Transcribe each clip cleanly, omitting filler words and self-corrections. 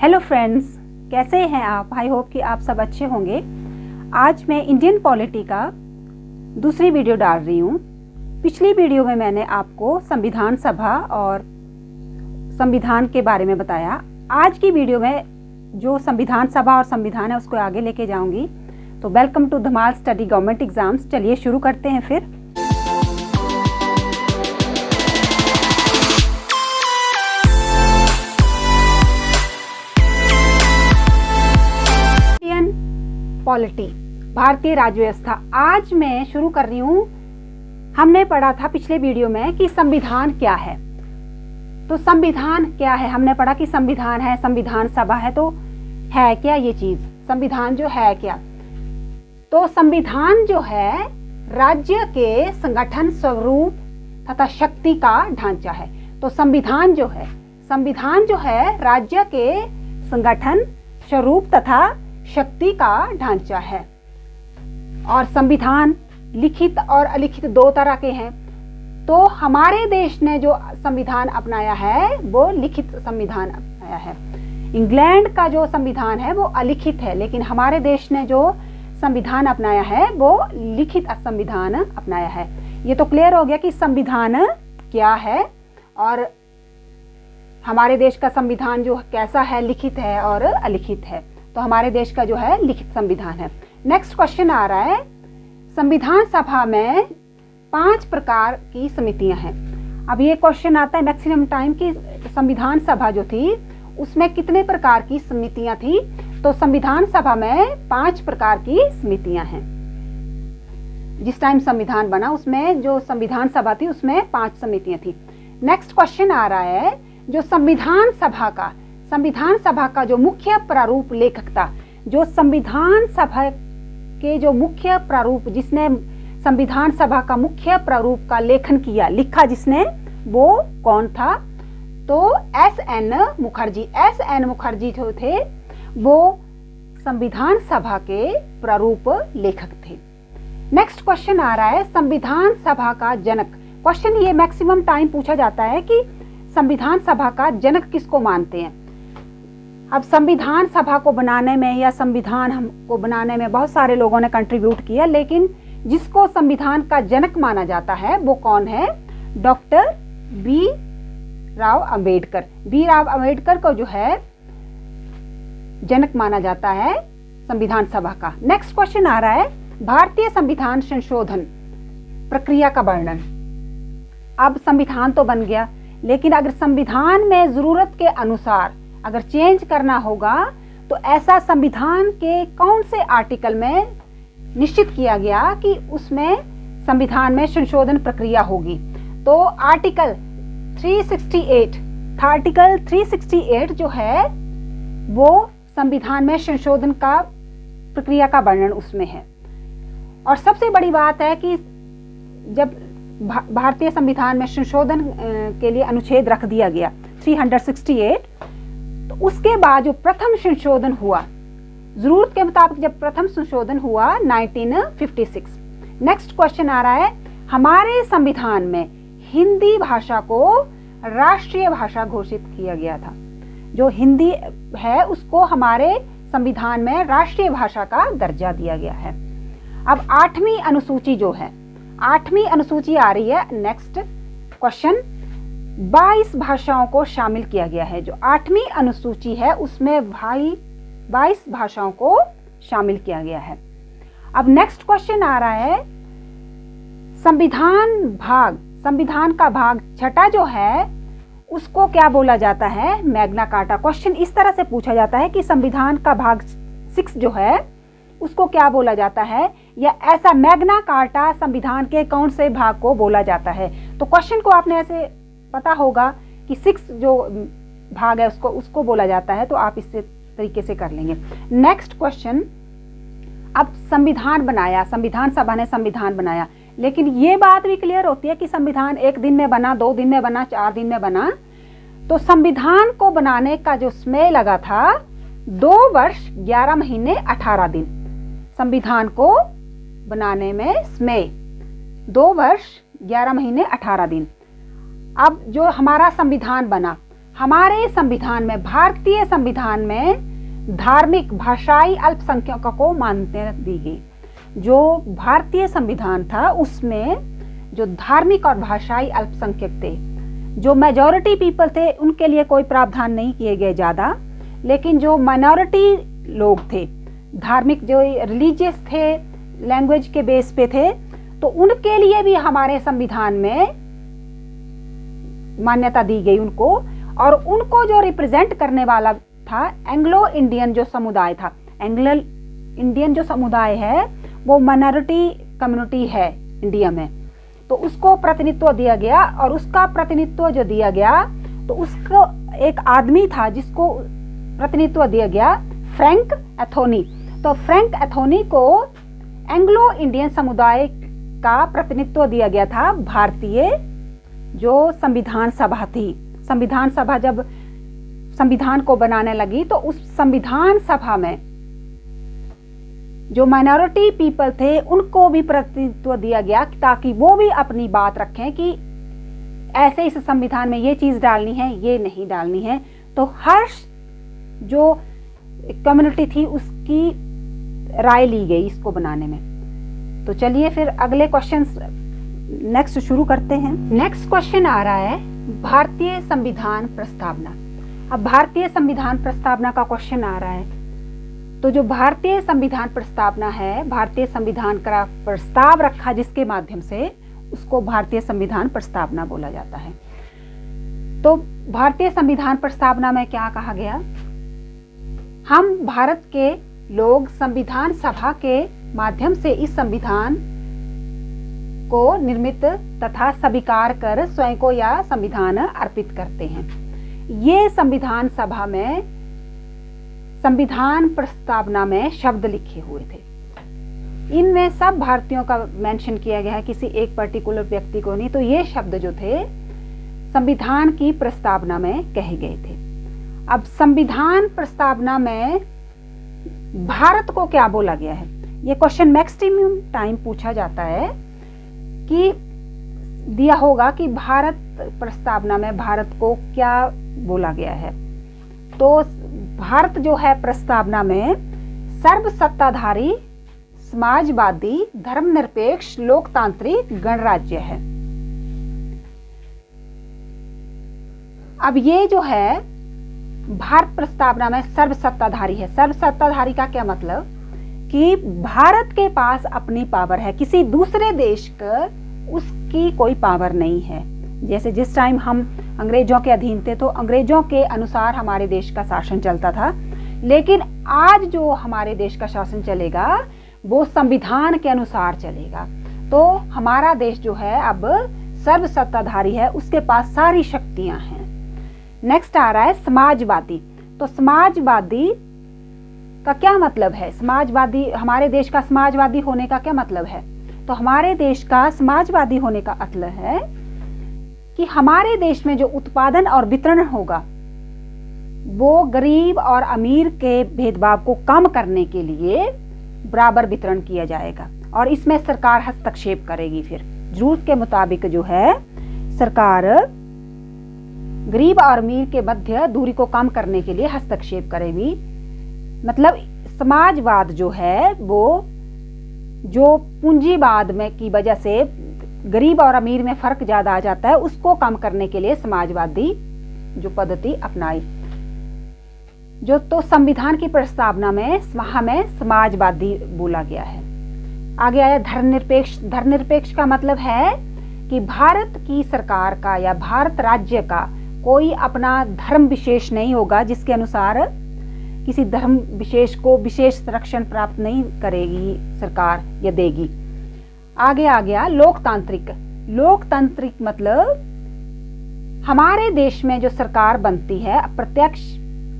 Hello friends, कैसे हैं आप? आई होप कि आप सब अच्छे होंगे। आज मैं इंडियन पॉलिटी का दूसरी वीडियो डाल रही हूँ। पिछली वीडियो में मैंने आपको संविधान सभा और संविधान के बारे में बताया। आज की वीडियो में जो संविधान सभा और संविधान है उसको आगे लेके जाऊंगी। तो welcome to Dhamaal study government exams. चलिए शुरू करते हैं फिर। पॉलिटी, भारतीय राज्य व्यवस्था। आज मैं शुरू कर रही हूँ। हमने पढ़ा था पिछले वीडियो में कि संविधान क्या है। तो संविधान क्या है, हमने पढ़ा कि संविधान है, संविधान सभा है। तो है क्या ये चीज, संविधान जो है क्या? तो संविधान जो है राज्य के संगठन, स्वरूप तथा शक्ति का ढांचा है। तो संविधान जो है राज्य के संगठन, स्वरूप तथा शक्ति का ढांचा है। और संविधान लिखित और अलिखित दो तरह के हैं। तो हमारे देश ने जो संविधान अपनाया है वो लिखित संविधान अपनाया है। इंग्लैंड का जो संविधान है वो अलिखित है, लेकिन हमारे देश ने जो संविधान अपनाया है वो लिखित संविधान अपनाया है। ये तो क्लियर हो गया कि संविधान क्या है और हमारे देश का संविधान जो कैसा है, लिखित है और अलिखित है। तो हमारे देश का जो है लिखित संविधान है। नेक्स्ट क्वेश्चन आ रहा है, संविधान सभा में 5 प्रकार की समितियां हैं। अब ये क्वेश्चन आता है मैक्सिमम टाइम की संविधान सभा जो थी उसमें कितने प्रकार की समितियां थी? तो संविधान सभा में 5 प्रकार की समितियां हैं। जिस टाइम संविधान बना उसमें जो संविधान सभा थी उसमें 5 समितियां थी। नेक्स्ट क्वेश्चन आ रहा है, जो संविधान सभा का जो मुख्य प्रारूप लेखक था, जो संविधान सभा के जो मुख्य प्रारूप, जिसने संविधान सभा का मुख्य प्रारूप का लेखन किया, लिखा जिसने, वो कौन था? तो एस.एन. मुखर्जी जो थे वो संविधान सभा के प्रारूप लेखक थे। नेक्स्ट क्वेश्चन आ रहा है, संविधान सभा का जनक। क्वेश्चन ये मैक्सिमम टाइम पूछा जाता है कि संविधान सभा का जनक किसको मानते हैं। अब संविधान सभा को बनाने में या संविधान को बनाने में बहुत सारे लोगों ने कंट्रीब्यूट किया, लेकिन जिसको संविधान का जनक माना जाता है वो कौन है? डॉक्टर बी राव अम्बेडकर को जो है जनक माना जाता है संविधान सभा का। नेक्स्ट क्वेश्चन आ रहा है, भारतीय संविधान संशोधन प्रक्रिया का वर्णन। अब संविधान तो बन गया, लेकिन अगर संविधान में जरूरत के अनुसार अगर चेंज करना होगा तो ऐसा संविधान के कौन से आर्टिकल में निश्चित किया गया कि उसमें संविधान में संशोधन प्रक्रिया होगी? तो आर्टिकल 368 जो है वो संविधान में संशोधन का प्रक्रिया का वर्णन उसमें है। और सबसे बड़ी बात है कि जब भारतीय संविधान में संशोधन के लिए अनुच्छेद रख दिया गया 368, तो उसके बाद जो प्रथम संशोधन हुआ, जरूरत के मुताबिक जब प्रथम संशोधन हुआ 1956। नेक्स्ट क्वेश्चन आ रहा है, हमारे संविधान में हिंदी भाषा को राष्ट्रीय भाषा घोषित किया गया था। जो हिंदी है उसको हमारे संविधान में राष्ट्रीय भाषा का दर्जा दिया गया है। अब 8वीं अनुसूची जो है, 8वीं अनुसूची आ रही है। नेक्स्ट क्वेश्चन, 22 भाषाओं को शामिल किया गया है। जो 8वीं अनुसूची है उसमें 22 भाषाओं को शामिल किया गया है। अब नेक्स्ट क्वेश्चन आ रहा है, संविधान का भाग 6 जो है उसको क्या बोला जाता है? Magna carta. क्वेश्चन इस तरह से पूछा जाता है कि संविधान का भाग 6 जो है उसको क्या बोला जाता है, या ऐसा मैग्ना कार्टा संविधान के कौन से भाग को बोला जाता है? तो क्वेश्चन को आपने ऐसे पता होगा कि 6 जो भाग है उसको बोला जाता है, तो आप इस तरीके से कर लेंगे। नेक्स्ट क्वेश्चन, अब संविधान बनाया, संविधान सभा ने संविधान बनाया, लेकिन ये बात भी क्लियर होती है कि संविधान 1 दिन में बना, 2 दिन में बना, 4 दिन में बना। तो संविधान को बनाने का जो समय लगा था 2 वर्ष 11 महीने 18 दिन। संविधान को बनाने में समय 2 वर्ष 11 महीने 18 दिन। अब जो हमारा संविधान बना, हमारे संविधान में, भारतीय संविधान में धार्मिक भाषाई अल्पसंख्यकों को मान्यता दी गई। जो भारतीय संविधान था उसमें जो धार्मिक और भाषाई अल्पसंख्यक थे, जो मेजॉरिटी पीपल थे, उनके लिए कोई प्रावधान नहीं किए गए ज़्यादा, लेकिन जो माइनॉरिटी लोग थे, धार्मिक जो रिलीजियस थे, लैंग्वेज के बेस पे थे, तो उनके लिए भी हमारे संविधान में मान्यता दी गई उनको। और उनको जो रिप्रेजेंट करने वाला था एंग्लो इंडियन जो समुदाय था। एंग्लो इंडियन जो समुदाय है वो माइनॉरिटी कम्युनिटी है इंडिया में, तो उसको प्रतिनिधित्व दिया गया। और उसका प्रतिनिधित्व जो दिया गया, तो उसको एक आदमी था जिसको प्रतिनिधित्व दिया गया, फ्रैंक एंथोनी। तो फ्रैंक एंथोनी को एंग्लो इंडियन समुदाय का प्रतिनिधित्व दिया गया था भारतीय जो संविधान सभा थी। संविधान सभा जब संविधान को बनाने लगी तो उस संविधान सभा में जो माइनॉरिटी पीपल थे उनको भी प्रतिनिधित्व दिया गया, ताकि वो भी अपनी बात रखें कि ऐसे इस संविधान में ये चीज डालनी है, ये नहीं डालनी है। तो हर जो कम्युनिटी थी उसकी राय ली गई इसको बनाने में। तो चलिए फिर अगले क्वेश्चन नेक्स्ट शुरू करते हैं। नेक्स्ट क्वेश्चन आ रहा है भारतीय संविधान प्रस्तावना। अब भारतीय संविधान प्रस्तावना का क्वेश्चन आ रहा है। तो जो भारतीय संविधान प्रस्तावना है, भारतीय संविधान का प्रस्ताव रखा जिसके माध्यम से, उसको भारतीय संविधान प्रस्तावना बोला जाता है। तो भारतीय संविधान प्रस्तावना में क्या कहा गया? हम भारत के लोग संविधान सभा के माध्यम से इस संविधान को निर्मित तथा स्वीकार कर स्वयं को यह संविधान अर्पित करते हैं। ये संविधान सभा में संविधान प्रस्तावना में शब्द लिखे हुए थे। इनमें सब भारतीयों का मेंशन किया गया है, किसी एक पर्टिकुलर व्यक्ति को नहीं। तो ये शब्द जो थे संविधान की प्रस्तावना में कहे गए थे। अब संविधान प्रस्तावना में भारत को क्या बोला गया है, ये क्वेश्चन मैक्सिमम टाइम पूछा जाता है कि दिया होगा कि भारत प्रस्तावना में भारत को क्या बोला गया है। तो भारत जो है प्रस्तावना में सर्व सत्ताधारी, समाजवादी, धर्मनिरपेक्ष, लोकतांत्रिक गणराज्य है। अब ये जो है भारत प्रस्तावना में सर्व सत्ताधारी है। सर्व सत्ताधारी का क्या मतलब कि भारत के पास अपनी पावर है, किसी दूसरे देश का उसकी कोई पावर नहीं है। जैसे जिस टाइम हम अंग्रेजों के अधीन थे तो अंग्रेजों के अनुसार हमारे देश का शासन चलता था, लेकिन आज जो हमारे देश का शासन चलेगा वो संविधान के अनुसार चलेगा। तो हमारा देश जो है अब सर्व सत्ताधारी है, उसके पास सारी शक्तियां हैं। नेक्स्ट आ रहा है समाजवादी। तो समाजवादी का क्या मतलब है? समाजवादी, हमारे देश का समाजवादी होने का क्या मतलब है? तो हमारे देश का समाजवादी होने का मतलब है कि हमारे देश में जो उत्पादन और वितरण होगा वो गरीब और अमीर के भेदभाव को कम करने के लिए बराबर वितरण किया जाएगा, और इसमें सरकार हस्तक्षेप करेगी। फिर जरूरत के मुताबिक जो है सरकार गरीब और अमीर के मध्य दूरी को कम करने के लिए हस्तक्षेप करेगी। मतलब समाजवाद जो है वो जो पूंजीवाद में की वजह से गरीब और अमीर में फर्क ज्यादा आ जाता है, उसको कम करने के लिए समाजवादी जो पद्धति अपनाई। जो तो संविधान की प्रस्तावना में हमें समाजवादी बोला गया है। आगे आया धर्मनिरपेक्ष। धर्मनिरपेक्ष का मतलब है कि भारत की सरकार का या भारत राज्य का कोई अपना धर्म विशेष नहीं होगा जिसके अनुसार किसी धर्म विशेष को विशेष संरक्षण प्राप्त नहीं करेगी सरकार या देगी। आगे आ गया लोकतांत्रिक। लोकतांत्रिक मतलब हमारे देश में जो सरकार बनती है प्रत्यक्ष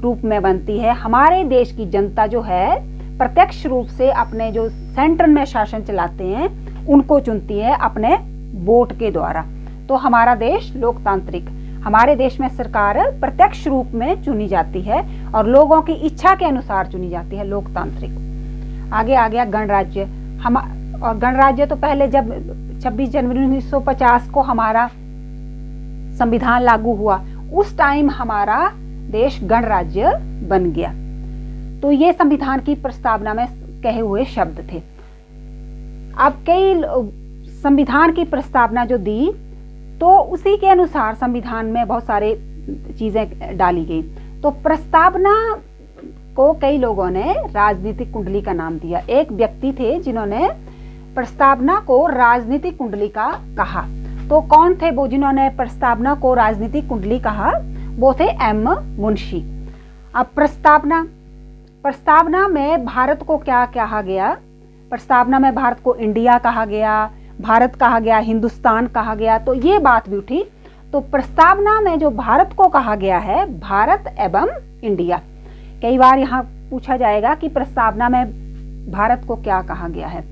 रूप में बनती है। हमारे देश की जनता जो है प्रत्यक्ष रूप से अपने जो सेंटर में शासन चलाते हैं उनको चुनती है अपने वोट के द्वारा। तो हमारा देश लोकतांत्रिक, हमारे देश में सरकार प्रत्यक्ष रूप में चुनी जाती है और लोगों की इच्छा के अनुसार चुनी जाती है, लोकतांत्रिक। आगे आ गया गणराज्य। हम और गणराज्य तो पहले जब 26 जनवरी 1950 को हमारा संविधान लागू हुआ उस टाइम हमारा देश गणराज्य बन गया। तो ये संविधान की प्रस्तावना में कहे हुए शब्द थे। अब कई संविधान की प्रस्तावना जो दी तो उसी के अनुसार संविधान में बहुत सारे चीजें डाली गई। तो प्रस्तावना को कई लोगों ने राजनीतिक कुंडली का नाम दिया। एक व्यक्ति थे जिन्होंने प्रस्तावना को राजनीतिक कुंडली का कहा। तो कौन थे वो जिन्होंने प्रस्तावना को राजनीतिक कुंडली कहा? वो थे एम मुंशी। अब प्रस्तावना में भारत को क्या कहा गया? प्रस्तावना में भारत को इंडिया कहा गया, भारत कहा गया, हिंदुस्तान कहा गया। तो ये बात भी उठी। तो प्रस्तावना में जो भारत को कहा गया है, भारत एवं इंडिया। कई बार यहाँ पूछा जाएगा कि प्रस्तावना में भारत को क्या कहा गया है।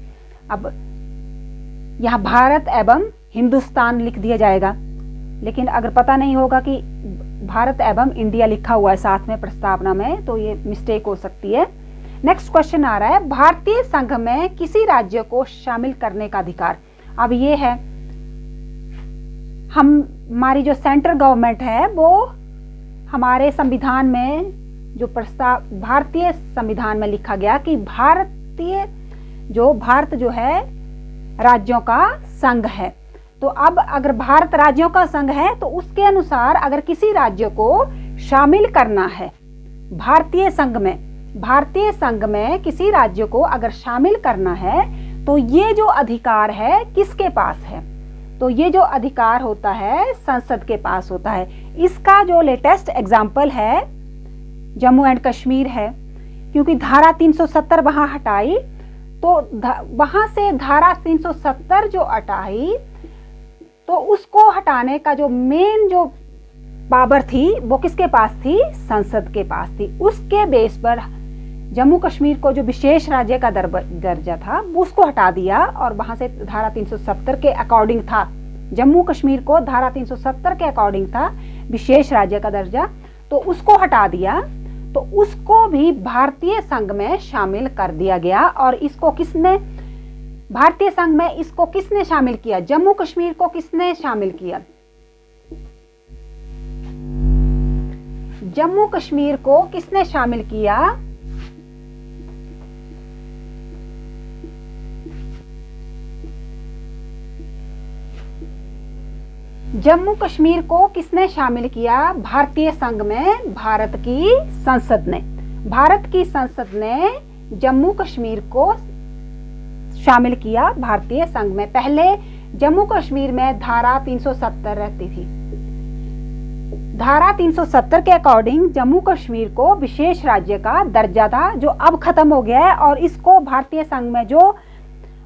अब यहाँ भारत एवं हिंदुस्तान लिख दिया जाएगा, लेकिन अगर पता नहीं होगा कि भारत एवं इंडिया लिखा हुआ है साथ में प्रस्तावना में, तो ये मिस्टेक हो सकती है। नेक्स्ट क्वेश्चन आ रहा है, भारतीय संघ में किसी राज्य को शामिल करने का अधिकार। अब ये है, हमारी जो सेंट्रल गवर्नमेंट है वो हमारे संविधान में जो प्रस्ताव भारतीय संविधान में लिखा गया कि भारत जो है राज्यों का संघ है। तो अब अगर भारत राज्यों का संघ है तो उसके अनुसार अगर किसी राज्य को शामिल करना है भारतीय संघ में किसी राज्य को अगर शामिल करना है तो ये जो अधिकार है किसके पास है? तो ये जो अधिकार होता है संसद के पास होता है। इसका जो लेटेस्ट एग्जाम्पल है जम्मू एंड कश्मीर है, क्योंकि धारा 370 वहां हटाई। तो वहां से धारा 370 जो हटाई तो उसको हटाने का जो मेन जो पावर थी वो किसके पास थी? संसद के पास थी। उसके बेस पर जम्मू कश्मीर को जो विशेष राज्य का दर्जा था उसको हटा दिया और वहां से धारा 370 के अकॉर्डिंग था, जम्मू कश्मीर को धारा 370 के अकॉर्डिंग था विशेष राज्य का दर्जा, तो उसको हटा दिया। तो उसको भी भारतीय संघ में शामिल कर दिया गया। और इसको किसने भारतीय संघ में इसको किसने शामिल किया? जम्मू कश्मीर को किसने शामिल किया? जम्मू कश्मीर को किसने शामिल किया? जम्मू कश्मीर को किसने शामिल किया भारतीय संघ में? भारत की संसद ने। भारत की संसद ने जम्मू कश्मीर को शामिल किया भारतीय संघ में। पहले जम्मू कश्मीर में धारा 370 रहती थी। धारा 370 के अकॉर्डिंग जम्मू कश्मीर को विशेष राज्य का दर्जा था, जो अब खत्म हो गया है। और इसको भारतीय संघ में जो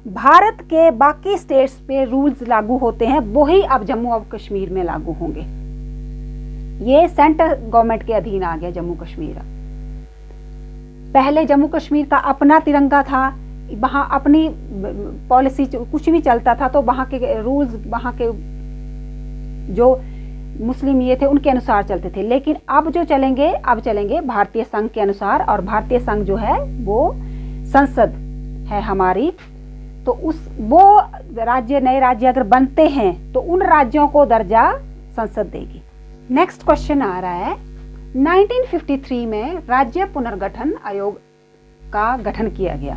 भारत के बाकी स्टेट्स पे रूल्स लागू होते हैं वही अब जम्मू और कश्मीर में लागू होंगे। ये सेंट्रल गवर्नमेंट के अधीन आ गया जम्मू कश्मीर। पहले जम्मू कश्मीर का अपना तिरंगा था, वहां अपनी पॉलिसी कुछ भी चलता था, तो वहां के रूल्स वहां के जो मुस्लिम ये थे उनके अनुसार चलते थे। लेकिन अब जो चलेंगे भारतीय संघ के अनुसार। और भारतीय संघ जो है वो संसद है हमारी। तो वो राज्य, नए राज्य अगर बनते हैं तो उन राज्यों को दर्जा संसद देगी। नेक्स्ट क्वेश्चन आ रहा है, 1953 में राज्य पुनर्गठन आयोग का गठन किया गया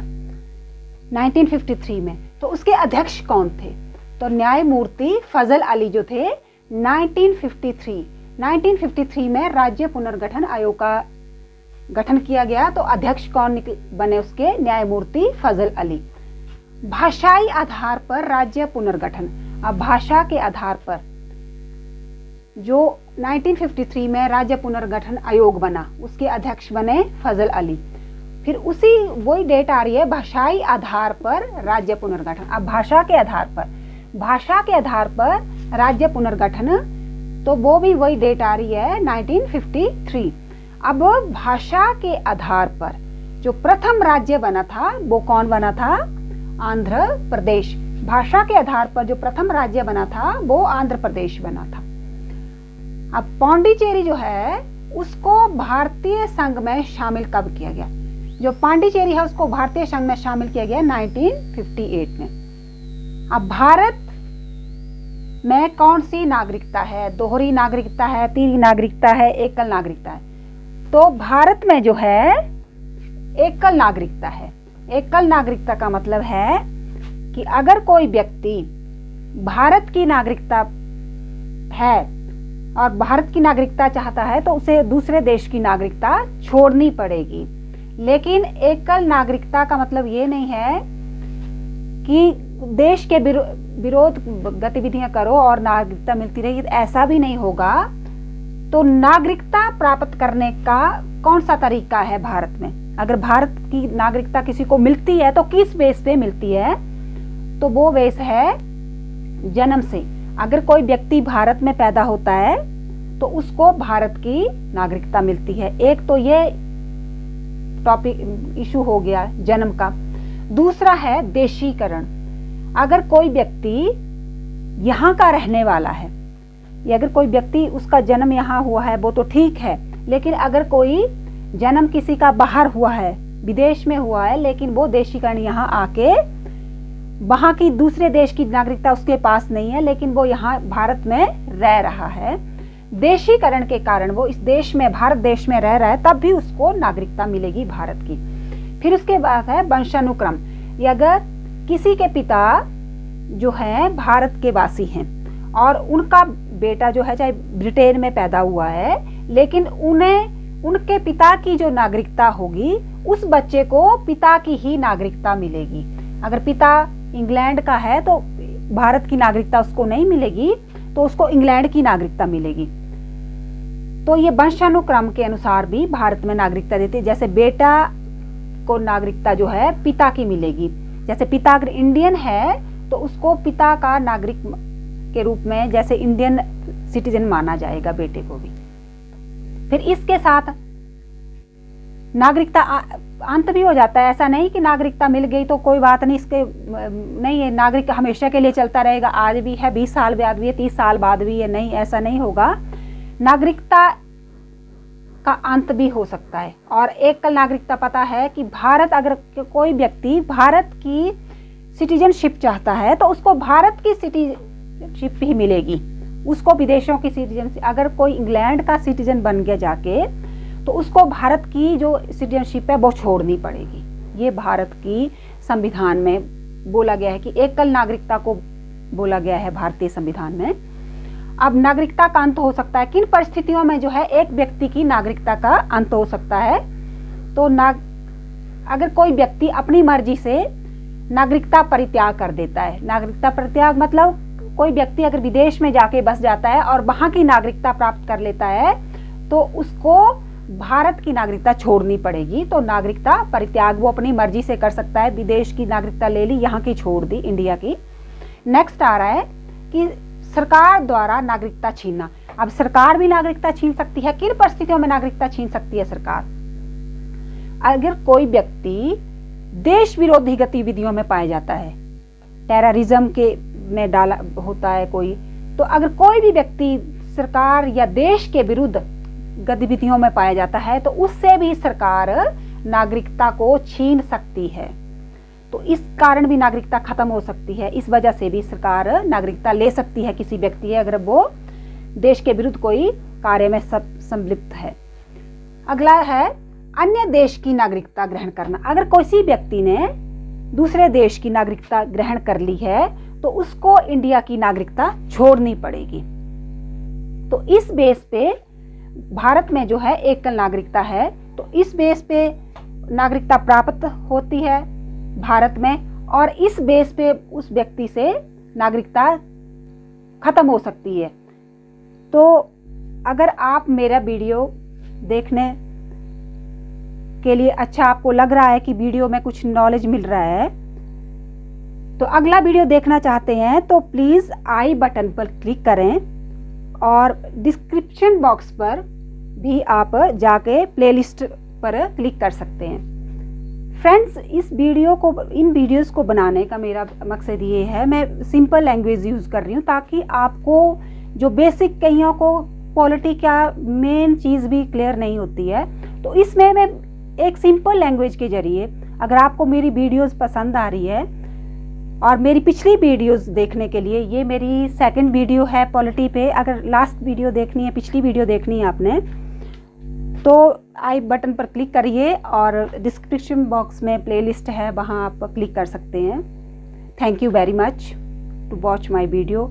1953 में। तो उसके अध्यक्ष कौन थे? तो न्यायमूर्ति फजल अली जो थे 1953 में राज्य पुनर्गठन आयोग का गठन किया गया। तो अध्यक्ष कौन बने उसके? न्यायमूर्ति फजल अली। भाषाई आधार पर राज्य पुनर्गठन। अब भाषा के आधार पर जो 1953 में राज्य पुनर्गठन आयोग बना उसके अध्यक्ष बने फजल अली। फिर उसी वही डेट आ रही है भाषाई आधार पर राज्य पुनर्गठन। अब भाषा के आधार पर राज्य पुनर्गठन, तो वो भी वही डेट आ रही है 1953। अब भाषा के आधार पर जो प्रथम राज्य बना था वो कौन बना था? आंध्र प्रदेश। भाषा के आधार पर जो प्रथम राज्य बना था वो आंध्र प्रदेश बना था। अब पांडिचेरी जो है उसको भारतीय संघ में शामिल कब किया गया? जो पांडिचेरी है उसको भारतीय संघ में शामिल किया गया 1958 में। अब भारत में कौन सी नागरिकता है, दोहरी नागरिकता है, तीसरी नागरिकता है, एकल नागरिकता है। तो भारत में जो है एकल नागरिकता है। एकल नागरिकता का मतलब है कि अगर कोई व्यक्ति भारत की नागरिकता है और भारत की नागरिकता चाहता है तो उसे दूसरे देश की नागरिकता छोड़नी पड़ेगी। लेकिन एकल नागरिकता का मतलब ये नहीं है कि देश के विरोध गतिविधियां करो और नागरिकता मिलती रहेगी, ऐसा भी नहीं होगा। तो नागरिकता प्राप्त करने का कौन सा तरीका है भारत में? अगर भारत की नागरिकता किसी को मिलती है तो किस बेस पे मिलती है? तो वो बेस है जन्म से। अगर कोई व्यक्ति भारत में पैदा होता है तो उसको भारत की नागरिकता मिलती है। एक तो ये टॉपिक इशू हो गया जन्म का। दूसरा है देशीकरण। अगर कोई व्यक्ति यहाँ का रहने वाला है या अगर कोई व्यक्ति उसका जन्म यहाँ हुआ है वो तो ठीक है, लेकिन अगर कोई जन्म किसी का बाहर हुआ है, विदेश में हुआ है, लेकिन वो देशीकरण यहाँ आके वहां की दूसरे देश की नागरिकता उसके पास नहीं है, लेकिन वो यहाँ भारत में रह रहा है, देशीकरण के कारण वो इस देश में, भारत देश में रह रहा है, तब भी उसको नागरिकता मिलेगी भारत की। फिर उसके बाद है वंशानुक्रम। अगर किसी के पिता जो है भारत के वासी हैं और उनका बेटा जो है चाहे ब्रिटेन में पैदा हुआ है, लेकिन उन्हें उनके पिता की जो नागरिकता होगी उस बच्चे को पिता की ही नागरिकता मिलेगी। अगर पिता इंग्लैंड का है तो भारत की नागरिकता उसको नहीं मिलेगी, तो उसको इंग्लैंड की नागरिकता मिलेगी। तो ये वंशानुक्रम के अनुसार भी भारत में नागरिकता देते हैं। जैसे बेटा को नागरिकता जो है पिता की मिलेगी। जैसे पिता अगर इंडियन है तो उसको पिता का नागरिक के रूप में जैसे इंडियन सिटीजन माना जाएगा बेटे को भी। फिर इसके साथ नागरिकता अंत भी हो जाता है। ऐसा नहीं कि नागरिकता मिल गई तो कोई बात नहीं, इसके नहीं है, नागरिक हमेशा के लिए चलता रहेगा, आज भी है, 20 साल बाद भी है, 30 साल बाद भी है, नहीं, ऐसा नहीं होगा। नागरिकता का अंत भी हो सकता है। और एकल नागरिकता पता है कि भारत, अगर कोई व्यक्ति भारत की सिटीजनशिप चाहता है तो उसको भारत की सिटीजनशिप ही मिलेगी, उसको विदेशों की सिटीजनशिप। अगर कोई इंग्लैंड का सिटीजन बन गया जाके तो उसको भारत की जो सिटीजनशिप है वो छोड़नी पड़ेगी। ये भारत की संविधान में बोला गया है कि एकल नागरिकता को बोला गया है भारतीय संविधान में। अब नागरिकता का अंत हो सकता है किन परिस्थितियों में? जो है एक व्यक्ति की नागरिकता का अंत हो सकता है तो अगर कोई व्यक्ति अपनी मर्जी से नागरिकता परित्याग कर देता है। नागरिकता परित्याग मतलब कोई व्यक्ति अगर विदेश में जाके बस जाता है और वहां की नागरिकता प्राप्त कर लेता है तो उसको भारत की नागरिकता छोड़नी पड़ेगी। तो नागरिकता परित्याग वो अपनी मर्जी से कर सकता है। विदेश की नागरिकता ले ली, यहाँ की छोड़ दी, इंडिया की। नेक्स्ट आ रहा है कि सरकार द्वारा नागरिकता छीनना। अब सरकार भी नागरिकता छीन सकती है। किन परिस्थितियों में नागरिकता छीन सकती है सरकार? अगर कोई व्यक्ति देश विरोधी गतिविधियों में पाया जाता है, टेररिज्म के में डाला होता है कोई, तो अगर कोई भी व्यक्ति सरकार या देश के विरुद्ध गतिविधियों में पाया जाता है तो उससे भी सरकार नागरिकता को छीन सकती है। तो इस कारण भी नागरिकता खत्म हो सकती है। इस वजह से भी सरकार नागरिकता ले सकती है किसी व्यक्ति अगर वो देश के विरुद्ध कोई कार्य में संलिप्त है। अगला है अन्य देश की नागरिकता ग्रहण करना। अगर किसी व्यक्ति ने दूसरे देश की नागरिकता ग्रहण कर ली है तो उसको इंडिया की नागरिकता छोड़नी पड़ेगी। तो इस बेस पे भारत में जो है एकल नागरिकता है, तो इस बेस पे नागरिकता प्राप्त होती है भारत में, और इस बेस पे उस व्यक्ति से नागरिकता खत्म हो सकती है। तो अगर आप मेरा वीडियो देखने के लिए अच्छा आपको लग रहा है कि वीडियो में कुछ नॉलेज मिल रहा है, तो अगला वीडियो देखना चाहते हैं तो प्लीज़ आई बटन पर क्लिक करें और डिस्क्रिप्शन बॉक्स पर भी आप जाके प्लेलिस्ट पर क्लिक कर सकते हैं। फ्रेंड्स, इन वीडियोस को बनाने का मेरा मकसद ये है, मैं सिंपल लैंग्वेज यूज़ कर रही हूँ ताकि आपको जो बेसिक, कईयों को पॉलिटी क्या मेन चीज़ भी क्लियर नहीं होती है, तो इसमें मैं एक सिंपल लैंग्वेज के जरिए, अगर आपको मेरी वीडियोस पसंद आ रही है और मेरी पिछली वीडियोस देखने के लिए, ये मेरी सेकंड वीडियो है पॉलिटी पे। अगर लास्ट वीडियो देखनी है, पिछली वीडियो देखनी है आपने, तो आई बटन पर क्लिक करिए और डिस्क्रिप्शन बॉक्स में प्लेलिस्ट है, वहाँ आप क्लिक कर सकते हैं। Thank you very much to watch my video.